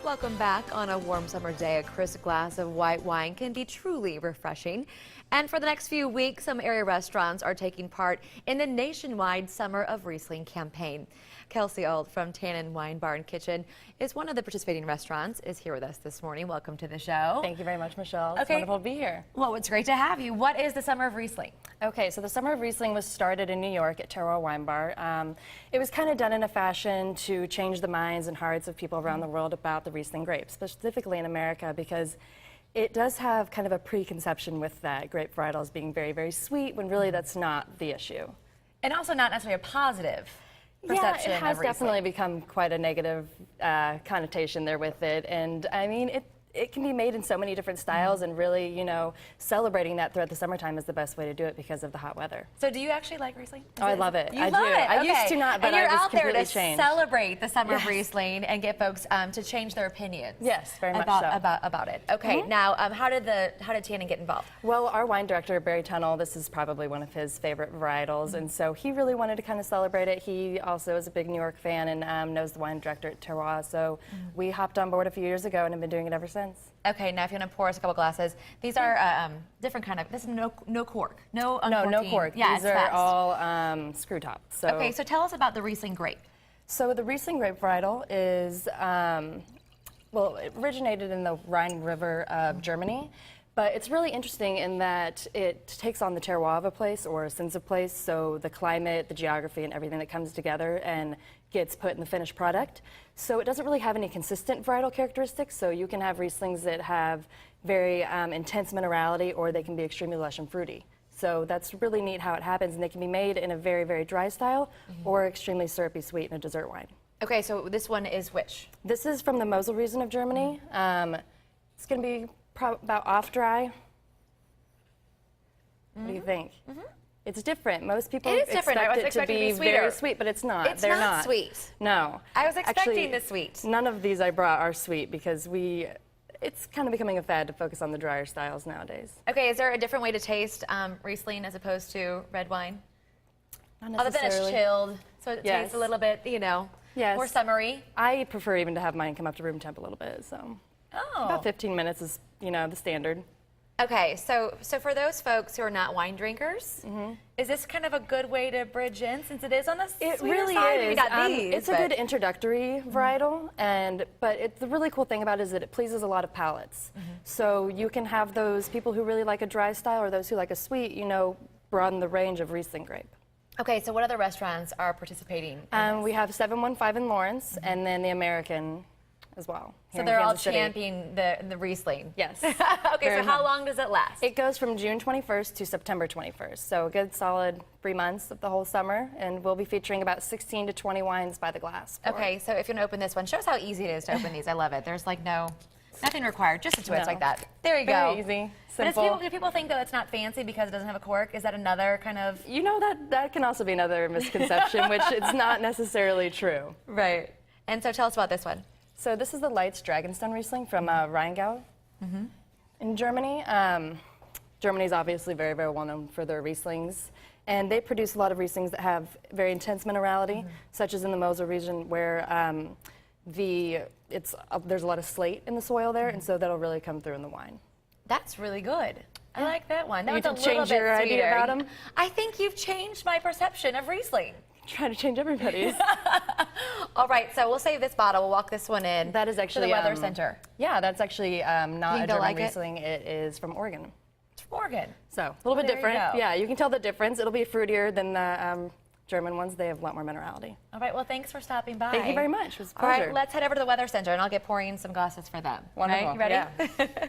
Welcome back. On a warm summer day, a crisp glass of white wine can be truly refreshing. And for the next few weeks, some area restaurants are taking part in the nationwide Summer of Riesling campaign. KCL from Tannen Wine Bar and Kitchen is one of the participating restaurants, is here with us this morning. Welcome to the show. Thank you very much, Michelle. It's wonderful to be here. Well, it's great to have you. What is the Summer of Riesling? Okay, so the Summer of Riesling was started in New York at Terroir Wine Bar. It was kind of done in a fashion to change the minds and hearts of people around the world about the Riesling grape, specifically in America, because it does have kind of a preconception with that grape varietals being very, very sweet, when really that's not the issue. And also not necessarily a positive perception. Yeah, it has of definitely become quite a negative connotation there with it. And I mean, it can be made in so many different styles, and really, you know, celebrating that throughout the summertime is the best way to do it because of the hot weather. So do you actually like Riesling? Oh, I love it. I do. I used to not, but and you're I just out there completely to changed. celebrate the Summer of Riesling and get folks to change their opinions. Yes, very much about it. Okay, now how did Tannen get involved? Well, our wine director, Barry Tunnell, this is probably one of his favorite varietals, and so he really wanted to kind of celebrate it. He also is a big New York fan and knows the wine director at Terroir, so we hopped on board a few years ago and have been doing it ever since. Okay, now if you want to pour us a couple glasses, these are different kind of. This is no cork, no uncorking. No cork. Yeah, these are all screw top. So. Okay, so tell us about the Riesling grape. So the Riesling grape varietal is, well, it originated in the Rhine River of Germany, but it's really interesting in that it takes on the terroir of a place or a sense of place, so the climate, the geography, and everything that comes together and gets put in the finished product. So it doesn't really have any consistent varietal characteristics, so you can have Rieslings that have very intense minerality, or they can be extremely lush and fruity. So that's really neat how it happens, and they can be made in a very, very dry style or extremely syrupy sweet in a dessert wine. Okay, so this one is which? This is from the Mosel region of Germany. It's going to be about off-dry. What do you think? It's different. Most people expect it to be very sweet, but it's not. They're not sweet. No. I was expecting the sweet. None of these I brought are sweet because it's kind of becoming a fad to focus on the drier styles nowadays. Okay, is there a different way to taste Riesling as opposed to red wine? Not necessarily. Other than it's chilled, so it tastes a little bit, you know, more summery. I prefer even to have mine come up to room temp a little bit, so about 15 minutes is, you know, the standard. Okay, so for those folks who are not wine drinkers, is this kind of a good way to bridge in, since it is on the sweeter side? It really is. It's a good introductory varietal, but the really cool thing about it is that it pleases a lot of palates. So you can have those people who really like a dry style, or those who like a sweet, you know, broaden the range of Riesling grape. Okay, so what other restaurants are participating in We have 715 in Lawrence, and then the American as well. So they're all championing the Riesling. Yes. Okay, so how long does it last? It goes from June 21st to September 21st. So a good solid 3 months of the whole summer, and we'll be featuring about 16 to 20 wines by the glass. Okay, so if you're gonna open this one, show us how easy it is to open these. I love it. There's like nothing required, just a twist like that. There you go. Very easy, simple. Do people think that it's not fancy because it doesn't have a cork? Is that another kind of? You know, that can also be another misconception, which it's not necessarily true. Right. And so tell us about this one. So this is the Leitz Dragonstone Riesling from Rheingau in Germany. Germany is obviously very, very well known for their Rieslings, and they produce a lot of Rieslings that have very intense minerality, such as in the Mosel region, where there's a lot of slate in the soil there, and so that'll really come through in the wine. That's really good. I like that one. That you can change your idea about them. I think you've changed my perception of Riesling. Trying to change everybody's. All right, so we'll save this bottle. We'll walk this one in. That is actually to the Weather Center. Yeah, that's actually not a German Riesling. It is from Oregon. It's from Oregon. So a little bit different. Yeah, you can tell the difference. It'll be fruitier than the German ones. They have a lot more minerality. All right, well, thanks for stopping by. Thank you very much. It was a pleasure. All right, let's head over to the Weather Center, and I'll get pouring some glasses for them. Wonderful. Right, you ready? Yeah.